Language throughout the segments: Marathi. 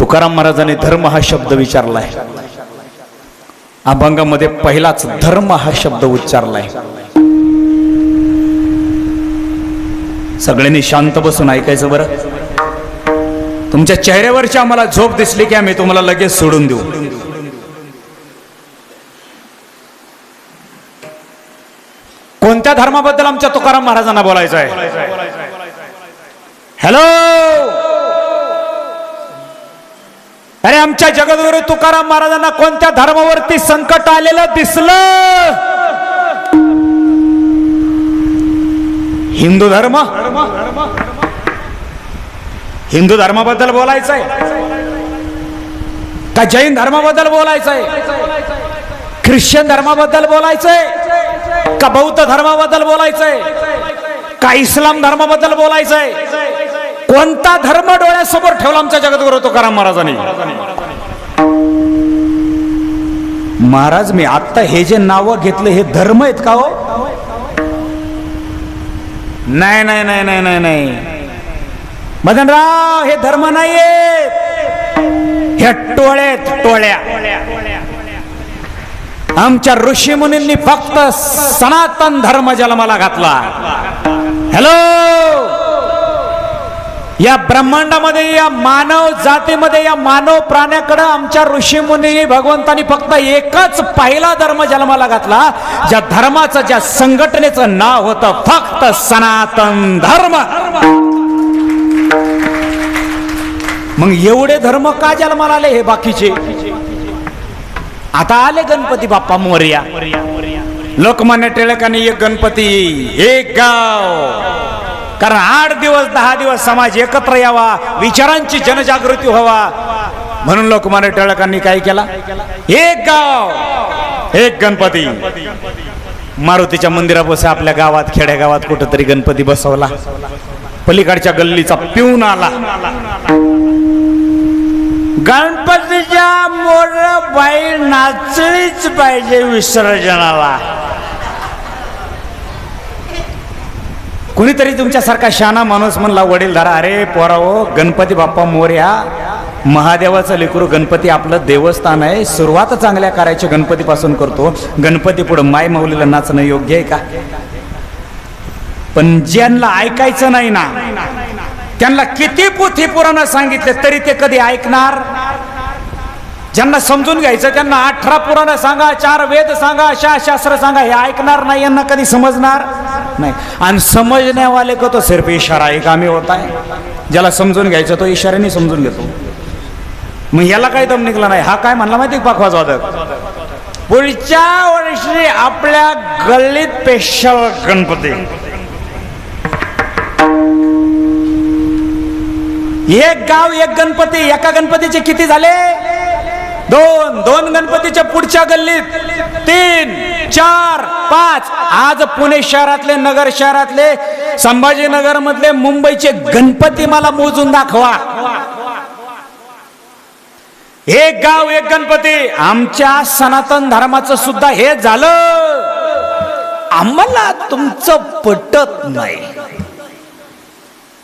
तुकाराम महाराजांनी धर्म हा शब्द विचारलाय, अभंगामध्ये पहिलाच धर्म हा शब्द उच्चारलाय। सगळ्यांनी शांत बसून ऐकायचं बरं। तुमच्या चेहऱ्यावरची आम्हाला झोप दिसली की आम्ही तुम्हाला लगेच सोडून देऊ। कोणत्या धर्माबद्दल आमच्या तुकाराम महाराजांना बोलायचं आहे? हॅलो, अरे आमच्या जगद्गुरु तुकाराम महाराजांना कोणत्या धर्मावरती संकट आलेलं दिसलं? हिंदू धर्म, हिंदू धर्माबद्दल बोलायचंय का जैन धर्माबद्दल बोलायचंय, ख्रिश्चन धर्माबद्दल बोलायचंय का बौद्ध धर्माबद्दल बोलायचंय का इस्लाम धर्माबद्दल बोलायचंय? कोणता धर्म डोळ्यासमोर ठेवला आमच्या जगद्गुरु तुकाराम महाराजांनी? महाराज, मी आता हे जे नाव घेतलं हे धर्म आहेत का हो? नाही नाही नाही नाही नाही नाही मदनराव, हे धर्म नाहीये, हे टोळ्यात टोळ्या। आमच्या ऋषी मुनींनी फक्त सनातन धर्म जन्माला घातला। हॅलो, या ब्रह्मांडामध्ये, या मानव जातीमध्ये, या मानव प्राण्याकडे आमच्या ऋषी मुनी भगवंतांनी फक्त एकच पहिला धर्म जन्माला घातला, ज्या धर्माचं, ज्या संघटनेचं नाव होतं फक्त सनातन धर्म। मग एवढे धर्म का जन्माला आले हे बाकीचे? आता आले गणपती बाप्पा मोरया। लोकमान्य टिळकांनी एक गणपती एक गाव, कारण 8 दिवस 10 दिवस समाज एकत्र यावा, विचारांची जनजागृती व्हावा, म्हणून लोकमान्य टिळकांनी काय केला? एक गाव एक गणपती। मारुतीच्या मंदिरापासून आपल्या गावात, खेड्यागावात कुठेतरी गणपती बसवला। पलीकडच्या गल्लीचा पिऊन आला, गणपतीच्या मोर बाई नाचलीच पाहिजे विसर्जनाला। कुणीतरी तुमच्यासारखा शहाणा माणूस म्हणला, वडीलधारा, अरे पोराओ, गणपती बाप्पा मोरया, महादेवाचं लेकरू, गणपती आपलं देवस्थान आहे, सुरुवात चांगल्या करायची गणपतीपासून करतो, गणपती पुढे माय माऊलीला नाचणं योग्य आहे का? पण ज्यांना ऐकायचं नाही ना, त्यांना किती पोथी पुराण सांगितले तरी ते कधी ऐकणार? ज्यांना समजून घ्यायचं त्यांना 18 पुराण सांगा, 4 वेद सांगा, शास्त्र सांगा, हे ऐकणार नाही, यांना कधी समजणार नाही। आणि समजण्यावाले को तो सिर्फ इशारा एक आम्ही होता है, ज्याला समजून घ्यायचं तो इशाऱ्याने समजून घेतो। मग याला काही दम निघला नाही। हा काय म्हणला माहिती? पाखवाज वादक, पुढच्या वर्षी आपल्या गल्लीत स्पेशल गणपती। एक गाव एक गणपती। एका गणपतीचे किती झाले? 2 गणपतीच्या पुढच्या गल्लीत 3, 4, 5। आज पुणे शहरातले, नगर शहरातले, संभाजीनगर मधले, मुंबईचे गणपती मला मोजून दाखवा। एक गाव एक गणपती। आमच्या सनातन धर्माचं सुद्धा हे झालं, आम्हाला तुमचं पटत नाही।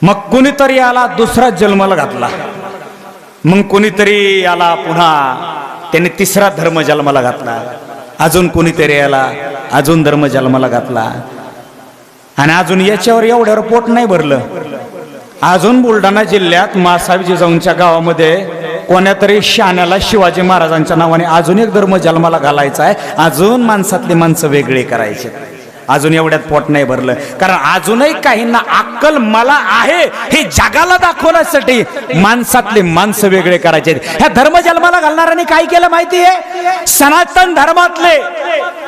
मग कुणीतरी आला दुसरा जन्माला घातला, मग कुणीतरी आला पुन्हा त्याने तिसरा धर्म जन्माला घातला, अजून कुणीतरी आला अजून धर्म जन्माला घातला, आणि अजून याच्यावर एवढ्यावर पोट नाही भरलं। अजून बुलढाणा जिल्ह्यात मासावी जिजाऊंच्या गावामध्ये कोण्यातरी शाण्याला शिवाजी महाराजांच्या नावाने अजून एक धर्म जन्माला घालायचा आहे, अजून माणसातली माणसं वेगळे करायचे। अजून एवढ्यात पोट नाही भरलं, कारण अजूनही काहींना अक्कल मला आहे हे जगाला दाखवण्यासाठी माणसातले माणसं वेगळे करायचे। ह्या धर्म जन्माला घालणाऱ्यांनी काय केलं माहितीये? सनातन धर्मातले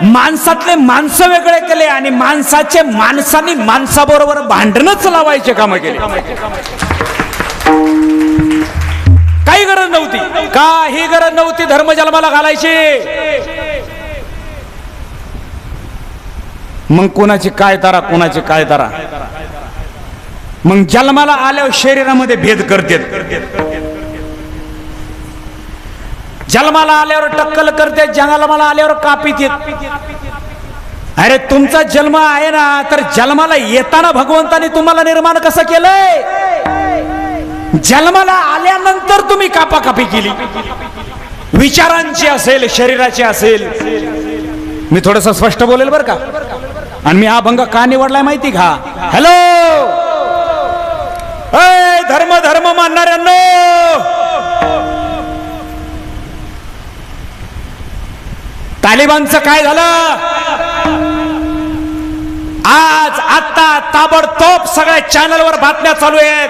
माणसातले माणसं वेगळे केले आणि माणसाचे माणसांनी माणसाबरोबर भांडणच लावायचे काम केले। काही गरज नव्हती, काही गरज नव्हती धर्म जन्माला घालायची। मग कोणाची काय तारा, कोणाची काय तारा। मग जन्माला आल्यावर शरीरामध्ये भेद करतात, जन्माला आल्यावर टक्कल करते, जन्माला आल्यावर कापीत येत। अरे तुमचा जन्म आहे ना, तर जन्माला येताना भगवंताने तुम्हाला निर्माण कसं केलंय? जन्माला आल्यानंतर तुम्ही कापाकापी केली, विचारांची असेल, शरीराची असेल. मी थोडस स्पष्ट बोलेल बर का. आणि मी हा अभंग का निवडलाय माहिती का? हॅलो धर्म धर्म मानणाऱ्यांनो, तालिबानचं काय झालं? आज आता ताबडतोब सगळ्या चॅनलवर बातम्या चालू आहेत.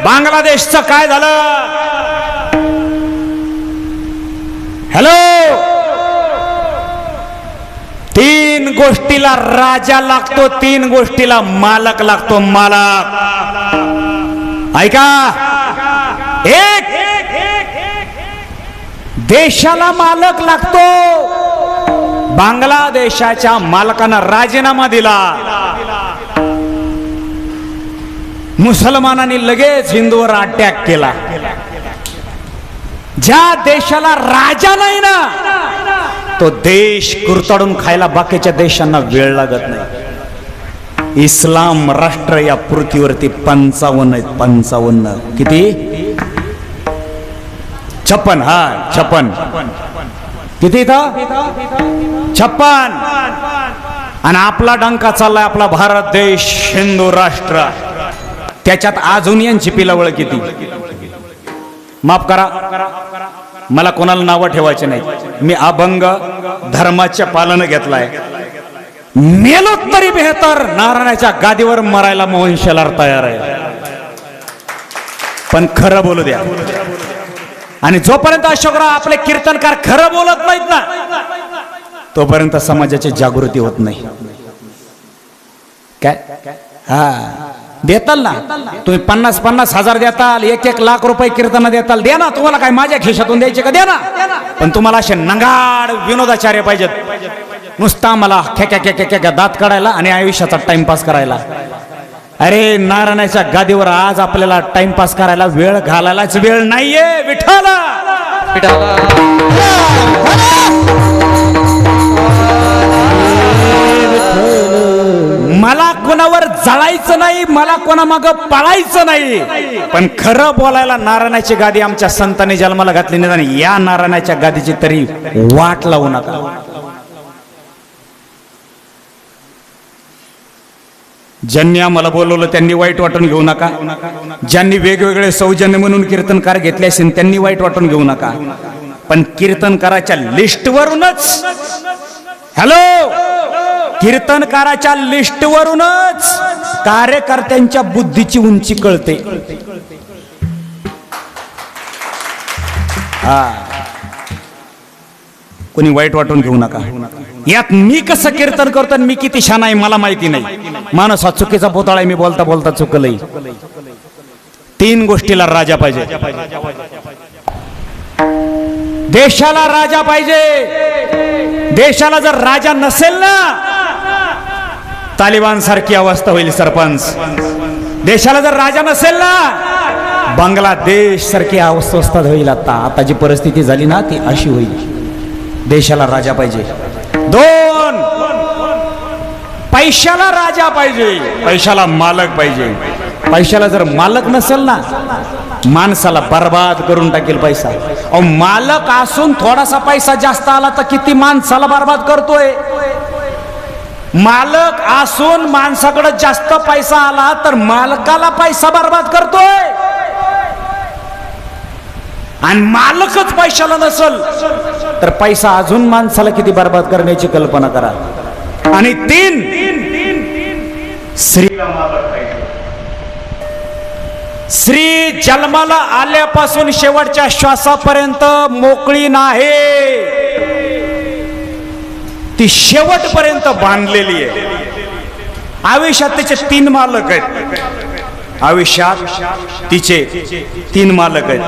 बांगलादेशचं काय झालं? हॅलो, 3 गोष्टीला राजा लागतो, 3 गोष्टीला मालक लागतो. मालक ऐका, एक देशाला मालक लागतो. बांगलादेशाच्या मालकानं राजीनामा दिला. मुसलमानांनी लगेच हिंदूवर अटॅक केला. ज्या देशाला राजा नाही ना, तो देश कुरतडून खायला बाकीच्या देशांना वेळ लागत नाही. इस्लाम राष्ट्र या पृथ्वीवरती 55 आहेत. 55 किती? 56. हा 56. किती इथं? 56. आणि आपला डंका चाललाय, आपला भारत देश हिंदू राष्ट्र. त्याच्यात अजून यांची पिलावळ किती? माफ करा, मला कोणाला नावं ठेवायचे नाही. मी अभंग धर्माच्या पालन घेतलाय. मेलो तरी बेहतर, नारायणाच्या गादीवर मरायला मोहन शेलार तयार आहे. पण खरं बोलू द्या. आणि जोपर्यंत अशोकराव आपले कीर्तनकार खरं बोलत नाहीत ना, तोपर्यंत समाजाची जागृती होत नाही. काय? हा देताल ना तुम्ही, 50-50 हजार देताल, 1-1 लाख रुपये कीर्तन देताल, द्या ना. तुम्हाला काय माझ्या खिशातून द्यायचे का? द्या ना. पण तुम्हाला असे नंगाड विनोदाचार्य पाहिजेत, नुसता मला खेक्या दात काढायला आणि आयुष्याचा टाइमपास करायला. अरे नारायणाच्या गादीवर आज आपल्याला टाइमपास करायला वेळ घालायलाच वेळ नाहीये. विठ्ठला मला कोणावर जळायचं नाही, मला कोणामाग पळायचं नाही. पण खरं बोलायला नारायणाची गादी आमच्या संतांनी जन्माला घातली नाही. या नारायणाच्या गादीची तरी वाट लावू नका. ज्यांनी आम्हाला बोलवलं त्यांनी वाईट वाटून घेऊ नका. ज्यांनी वेगवेगळे सौजन्य म्हणून कीर्तनकार घेतले असेल त्यांनी वाईट वाटून घेऊ नका. पण कीर्तनकाराच्या लिस्टवरूनच, हॅलो, कीर्तनकाराच्या लिस्टवरूनच कार्यकर्त्यांच्या बुद्धीची उंची कळते. हा, कोणी वाईट वाटून घेऊ नका. यात मी कसं कीर्तन करतो आणि मी किती छान आहे मला माहिती नाही. माणूस हा चुकीचा पोताळा आहे, मी बोलता बोलता चुकलंय. 3 गोष्टीला राजा पाहिजे. देशाला राजा पाहिजे. देशाला जर राजा नसेल ना, तालिबान सारखी अवस्था होईल. सरपंच, देशाला जर राजा नसेल ना, बांगलादेश सारखी अवस्था होईल. आता जी परिस्थिती झाली ना ती अशी होईल. देशाला राजा पाहिजे. 2, पैशाला राजा पाहिजे. पैशाला मालक पाहिजे. पैशाला जर मालक नसेल ना, माणसाला बर्बाद करून टाकेल पैसा. अहो, मालक असून थोडासा पैसा जास्त आला तर किती माणसाला बर्बाद करतोय. मालक असून माणसाकडे जास्त पैसा आला तर मालकाला पैसा बर्बाद करतोय. आणि मालकच पैशाला नसल तर पैसा अजून माणसाला किती बर्बाद करण्याची कल्पना करा. आणि 3, स्त्रीला मालक पाहिजे. स्त्री जन्माला आल्यापासून शेवटच्या श्वासापर्यंत मोकळी नाही, ती शेवटपर्यंत बांधलेली आहे. आयुष्यात तिचे 3 मालक आहेत. आयुष्यात तिचे 3 मालक आहेत.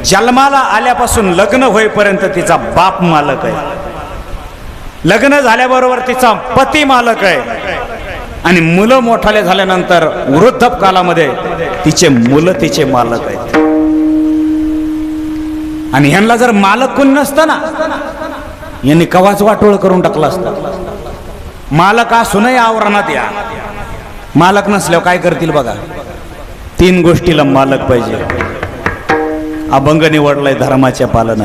जन्माला आल्यापासून लग्न होईपर्यंत तिचा बाप मालक आहे. लग्न झाल्याबरोबर तिचा पती मालक आहे. आणि मुलं मोठाले झाल्यानंतर वृद्धपकालामध्ये तिचे मुलं तिचे मालक आहेत. आणि ह्यांना जर मालक कोण नसतं ना, यांनी कवाच वाटोळ करून टाकलं असतं. मालक असूनही आवरणात या. मालक नसल्यावर काय करतील बघा. 3 गोष्टीला मालक पाहिजे. अभंग निवडलाय धर्माच्या पालन.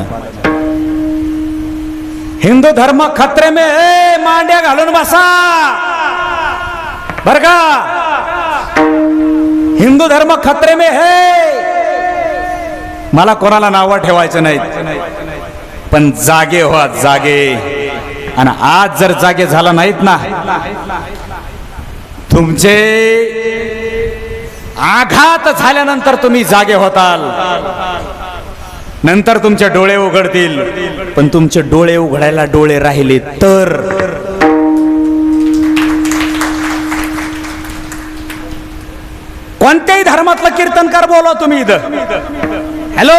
हिंदू धर्म खतरे में है, मांड्या घालून बसा बर का. हिंदू धर्म खतरे में है. मला कोणाला नाव ठेवायचं नाही, पण जागे व्हा, जागे. आणि आज जर जागे झाला नाहीत ना, तुमचे आघात झाल्यानंतर तुम्ही जागे होताल, नंतर तुमचे डोळे उघडतील. पण तुमचे डोळे उघडायला डोळे राहिले तर कोणत्याही धर्मातलं कीर्तनकार बोला तुम्ही इथं. हॅलो,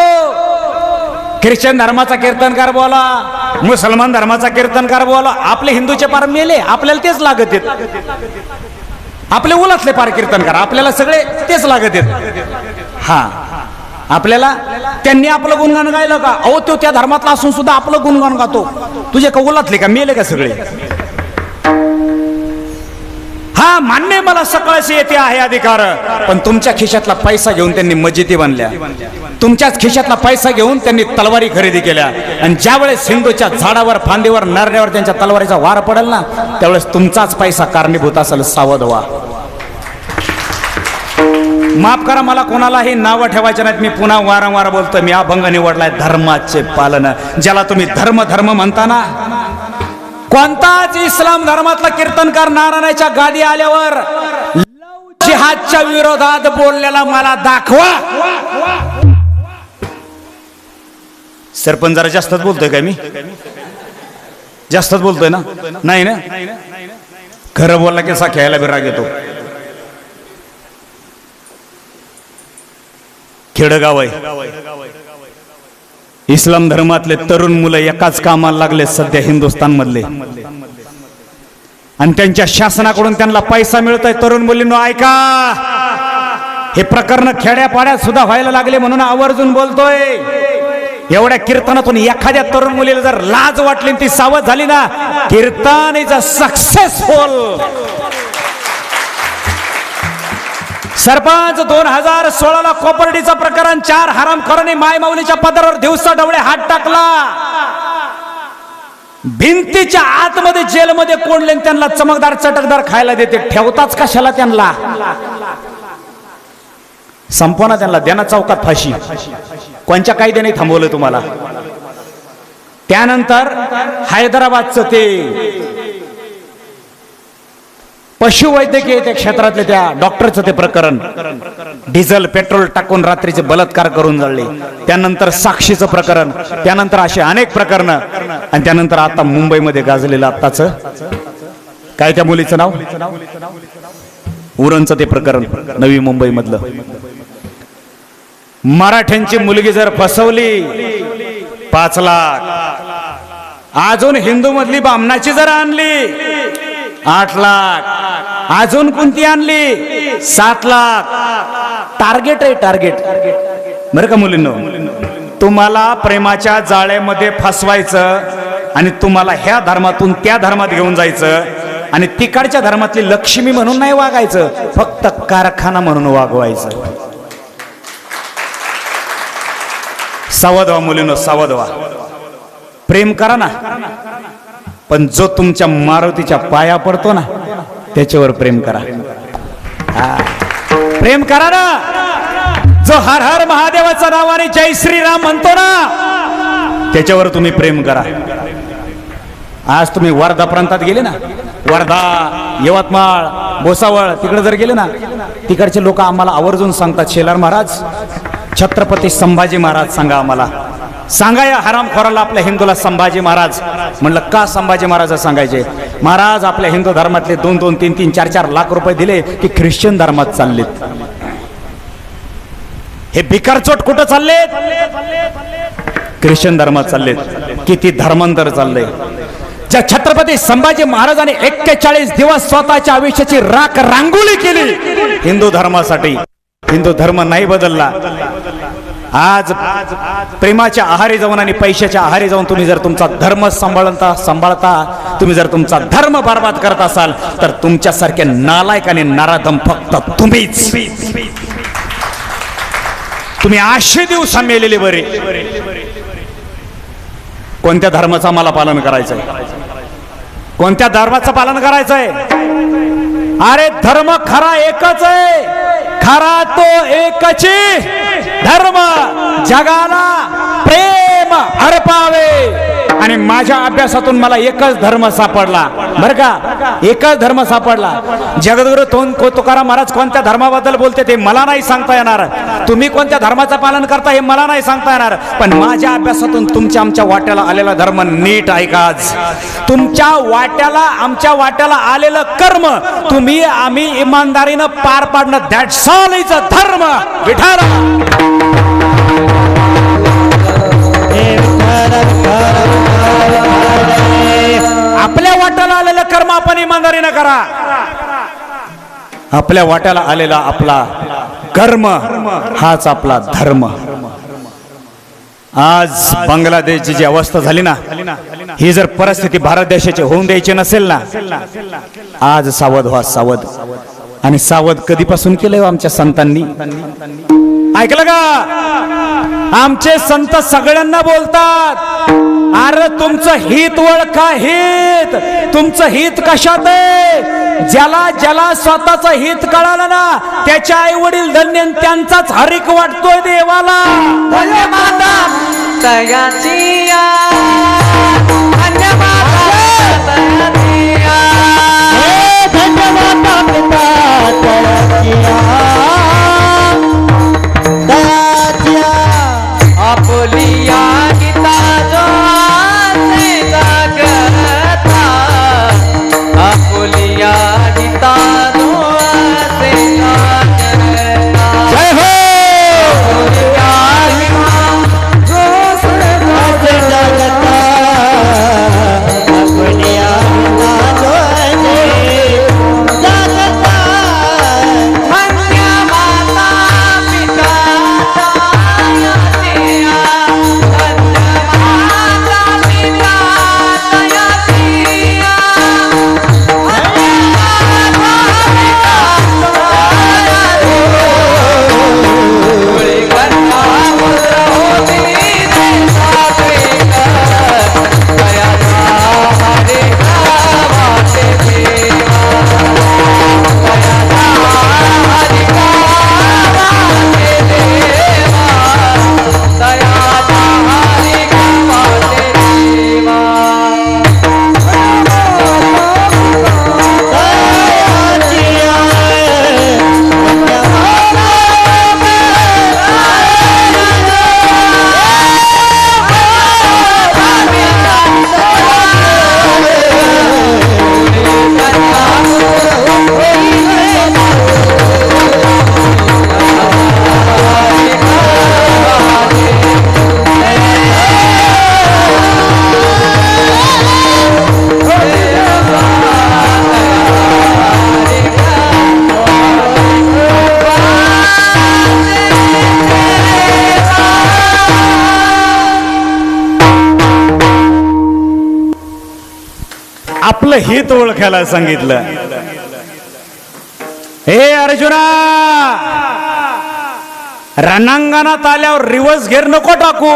ख्रिश्चन धर्माचा कीर्तनकार बोला, मुसलमान धर्माचा कीर्तनकार बोला, आपले हिंदूचे पार मेले, आपल्याला तेच लागत आहेत. आपले उलातले पार कीर्तनकार आपल्याला सगळे तेच लागत आहेत. हा, आपल्याला त्यांनी आपलं गुणगान गायलं का? अहो, तो त्या धर्मातला असून सुद्धा आपलं गुणगान गातो. तुझे का उलातले का मेले का सगळे? हा, मान्य मला सकाळशी येते आहे अधिकार, पण तुमच्या खिशातला पैसा घेऊन त्यांनी मस्जिदी बांधल्या, तुमच्याच खिशातला पैसा घेऊन त्यांनी तलवारी खरेदी केल्या. आणि ज्यावेळेस हिंदूच्या झाडावर, फांदीवर, नारळावर त्यांच्या तलवारीचा वार पडेल ना, त्यावेळेस तुमचाच पैसा कारणीभूत असेल. सावध व्हा. माफ करा, मला कोणालाही नावं ठेवायचे नाहीत. मी पुन्हा वारंवार बोलतोय, मी अभंग निवडलाय धर्माचे पालन. ज्याला तुम्ही धर्म धर्म म्हणता ना, कोणताच इस्लाम धर्मातला कीर्तनकार नारायणाच्या गादी आल्यावर जिहादच्या विरोधात बोललेला मला दाखवा. सरपंच जरा जास्तच बोलतोय काय? मी जास्तच बोलतोय ना? नाही ना, खरं बोलला की साख्याला बी राग येतो. खेडगाव आहे, इस्लाम धर्मातले तरुण मुलं एकाच कामाला लागले सध्या हिंदुस्थान मधले, आणि त्यांच्या शासनाकडून त्यांना पैसा मिळतोय. तरुण मुलींनो ऐका, हे प्रकरण खेड्यापाड्यात सुद्धा व्हायला लागले, म्हणून आवर्जून बोलतोय. एवढ्या कीर्तनातून एखाद्या तरुण मुलीला जर लाज वाटली, ती सावध झाली ना, कीर्तन इज अ सक्सेसफुल. सरपंच 2016ला कोपर्डीचं प्रकरण, 4 हरामखोरांनी माय माऊलीच्या पदरावर दिवसा डवळे हात टाकला, भिंतीच्या आतमध्ये जेलमध्ये कोंडले, त्यांना चमकदार चटकदार खायला देते. ठेवताच कशाला त्यांना? संपवना त्यांना, द्या ना चौकात फाशी. कोणत्या कायद्याने थांबवलं तुम्हाला? त्यानंतर हैदराबादचं ते पशुवैद्यकीय त्या क्षेत्रातले त्या डॉक्टरचं ते प्रकरण, डिझेल पेट्रोल टाकून रात्रीचे बलात्कार करून जाळले. त्यानंतर साक्षीचं प्रकरण, त्यानंतर असे अनेक प्रकरण, आणि त्यानंतर आता मुंबईमध्ये गाजलेलं आत्ताच काय त्या मुलीचं नाव, उरणचं ते प्रकरण नवी मुंबई मधलं. मराठ्यांची मुलगी जर फसवली 5 लाख, अजून हिंदू मधली बामणाची जर आणली 8 लाख, अजून कोणती आणली 7 लाख. टार्गेट आहे, टार्गेट. बरं का मुलींनो, तुम्हाला प्रेमाच्या जाळ्यामध्ये फसवायचं आणि तुम्हाला ह्या धर्मातून त्या धर्मात घेऊन जायचं, आणि तिकडच्या धर्मातली लक्ष्मी म्हणून नाही वागायचं, फक्त कारखाना म्हणून वागवायचं. सावध व्हा मुलींनो, सावध व्हा. प्रेम करा ना, पण जो तुमच्या मारुतीच्या पाया पडतो ना, त्याच्यावर प्रेम करा. प्रेम करा ना. जो हर हर महादेवाचं नाव आणि जय श्रीराम म्हणतो ना, त्याच्यावर तुम्ही प्रेम करा. आज तुम्ही वर्धा प्रांतात गेले ना, वर्धा, यवतमाळ, भोसावळ, तिकडे जर गेले ना, तिकडचे लोक आम्हाला आवर्जून सांगतात, शेलार महाराज, छत्रपती संभाजी महाराज सांगा आम्हाला. सांगा या हरामखोराला, आपल्या हिंदूला संभाजी महाराज. म्हणलं का संभाजी महाराज सांगायचे? महाराज आपल्या हिंदू धर्मातले 2-2, 3-3, 4-4 लाख रुपये दिले की ख्रिश्चन धर्मात चाललेत. हे भिकारचोट कुठं चाललेत? ख्रिश्चन धर्मात चाललेत. किती धर्मांतर चाललंय. ज्या छत्रपती संभाजी महाराजांनी 41 दिवस स्वतःच्या आयुष्याची राख रांगोळी केली हिंदू धर्मासाठी, हिंदू धर्म नाही बदलला. आज प्रेमाच्या आहारी जाऊन आणि पैशाच्या आहारी जाऊन तुम्ही जर तुमचा धर्म सांभाळता तुम्ही जर तुमचा धर्म बर्बाद करत असाल, तर तुमच्यासारखे नालायक आणि नराधम फक्त तुम्हीच. तुम्ही 800 दिवस मेलेले बरे. कोणत्या धर्माचं मला पालन करायचंय? कोणत्या धर्माचं पालन करायचंय? अरे धर्म खरा एकच आहे, खरा तो एकची धर्म जगाला प्रेम अर्पावे. आणि माझ्या अभ्यासातून मला एकच धर्म सापडला बर का, एकच धर्म सापडला. जगद्गुरु तुकाराम महाराज कोणत्या धर्माबद्दल बोलते ते मला नाही सांगता येणार, तुम्ही कोणत्या धर्माचं पालन करता हे मला नाही सांगता येणार, पण माझ्या अभ्यासातून तुमच्या आमच्या वाट्याला आलेला धर्म नीट ऐका. आज तुमच्या वाट्याला आमच्या वाट्याला आलेलं कर्म तुम्ही आम्ही इमानदारीनं पार पाडणं, दॅट्स ऑल इज अ धर्म. विठाल आपल्या वाट्याला आलेलं कर्म आपण इमानदारीनं करा. आपल्या वाट्याला आलेला आपला कर्म हाच आपला धर्म. आज बांगलादेशची जी अवस्था झाली ना, ही जर परिस्थिती भारत देशाची होऊन द्यायची नसेल ना, आज सावध व्हा, सावध. आणि सावध कधीपासून केलंय आमच्या संतांनी? ऐकलं का? आमचे संत सगळ्यांना बोलतात, अरे तुमचं हित ओळखा, हित तुमचं हित कशात आहे? ज्याला ज्याला स्वतःचं हित कळालं ना, त्याचे आई वडील धन्य, त्यांचाच हरिक वाटतोय देवाला. आपलं हित ओळखायला सांगितलं. हे अर्जुना, रणांगणात आल्यावर रिवर्स घेर नको टाकू.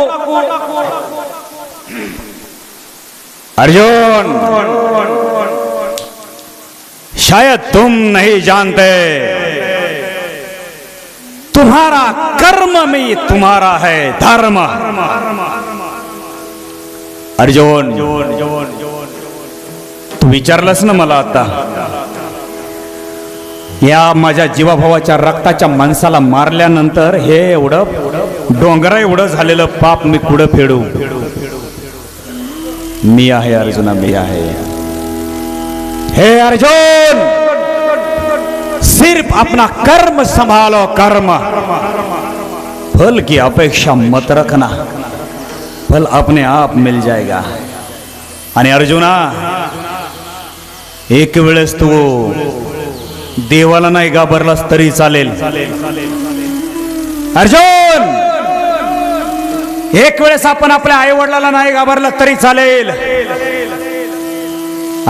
अर्जुन, शायद तुम नहीं जानते, तुम्हारा कर्म में तुम्हारा है धर्म. अर्जुन, तू विचारलंस ना मला आता, या माझ्या जीवाभावाच्या रक्ताच्या माणसाला मारल्यानंतर हे एवढं डोंगरा एवढं झालेलं पाप मी कुठं फेडू? मी आहे अर्जुना, मी आहे. हे अर्जुन, सिर्फ अपना कर्म संभालो, कर्म. फल की अपेक्षा मत रखना, फल अपने आप मिल जाएगा. आणि अर्जुना, एक वेळेस तू देवाला नाही घाबरलास तरी चालेल. अर्जुन, एक वेळेस आपण आपल्या आई वडिलाला नाही घाबरलं तरी चालेल.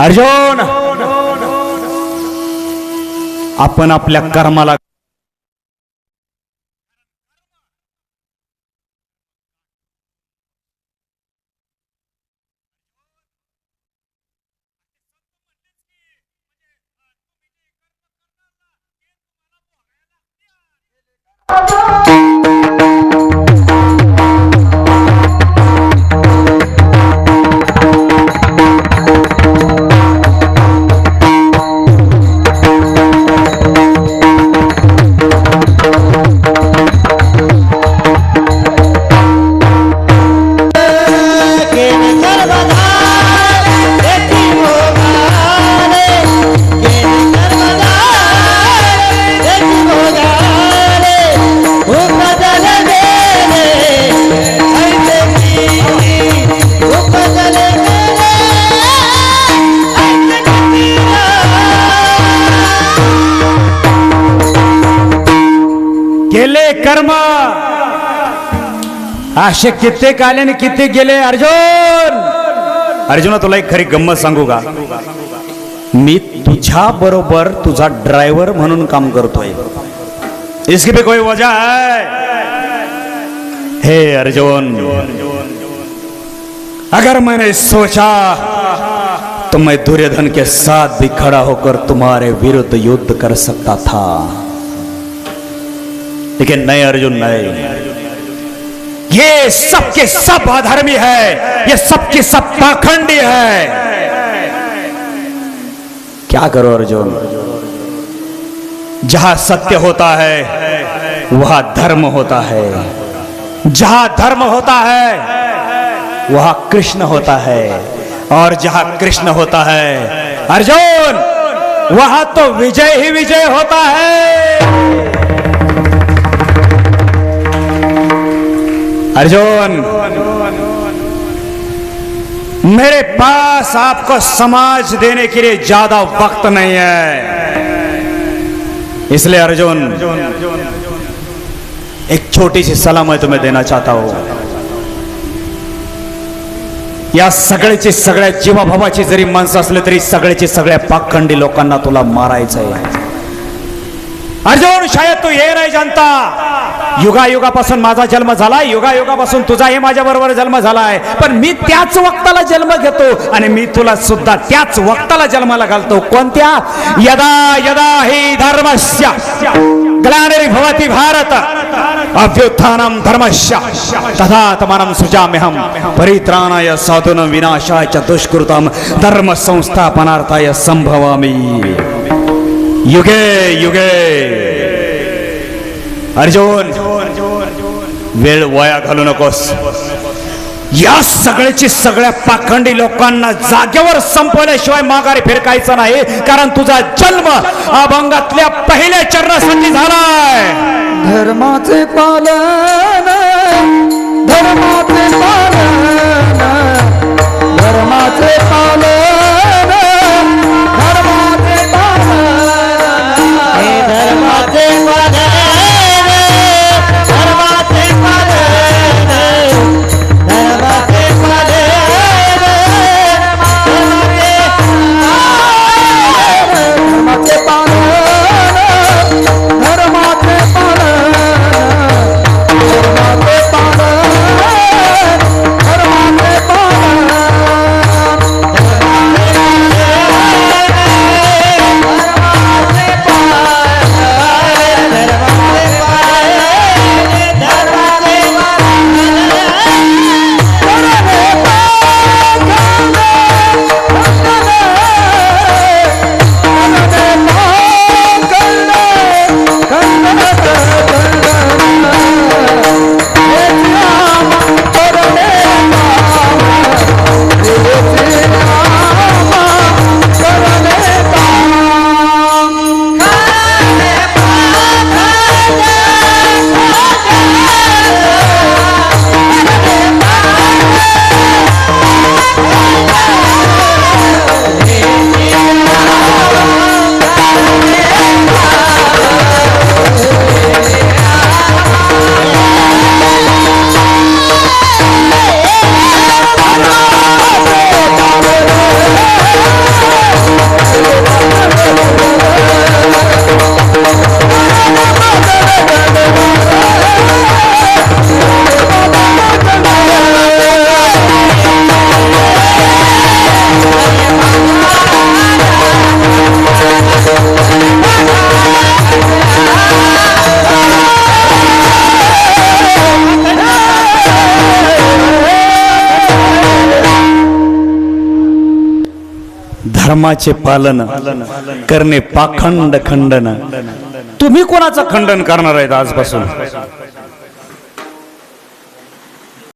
अर्जुन, आपण आपल्या कर्माला असे कित्येक आले आणि कित्येक गेले. अर्जुन अर्जुना तुला एक खरी गंमत सांगू का? मी तुझ्या बरोबर तुझा ड्रायव्हर म्हणून काम करतोय. इसकी भी कोई वजह है? हे अर्जुन, अगर मैंने सोचा तो मैं दुर्योधन के साथ भी खड़ा होकर तुम्हारे विरुद्ध युद्ध कर सकता था, लेकिन नहीं अर्जुन नहीं. ये सबके सब अधर्मी है, ये सबके सब पाखंडी है. क्या करो अर्जुन? जहां सत्य होता है वहां धर्म होता है, जहां धर्म होता है वहां कृष्ण होता है, और जहां कृष्ण होता है अर्जुन वहां तो विजय ही विजय होता है. अर्जुन, मेरे पास आपको समाज देने के लिए ज्यादा वक्त नहीं है. इसलिए अर्जुन एक छोटी सी सलाह मैं तुम्हें देना चाहता हूं. या सगळ्याची सगळ्या जीवाभावाची जरी माणसं असले तरी सगळ्याची सगळ्या पाखंडी लोकांना तुला मारायचं आहे. अर्जुन, शायद तू हे नाही जानता, युगायुगापासून माझा जन्म झालाय, युगायुगापासून तुझाही माझ्या बरोबर जन्म झालाय, पण मी त्याच वक्ताला जन्म घेतो आणि मी तुला सुद्धा त्याच वक्ताला जन्माला घालतो. कोणत्या? यदा यदा हि धर्मस्य ग्लानिर्भवति भारत अभ्युत्थानं धर्मस्य तदात्मानं सृजाम्यहं परित्राणाय साधूनां विनाशाय च दुष्कृतं धर्म संस्थापनार्थाय संभवामि युगे युगे. अर्जुन, वेळ वाया घालू नकोस. या सगळ्याची सगळ्या पाखंडी लोकांना जागेवर संपवल्याशिवाय माघारी फिरकायचं नाही, कारण तुझा जन्म अभंगातल्या पहिल्या चरणासाठी झालाय. धर्माचे पालन, धर्माचे पालन, धर्माचे पालन, धर्माचे पालन, हे धर्माचे पालन, धर्माचे पालन, धर्माचे पालन, धर्माचे पालन, धर्माचे धर्माचे पालन करणे पाखंड खंडन. तुम्ही कोणाचं खंडन करणार आहेत आजपासून?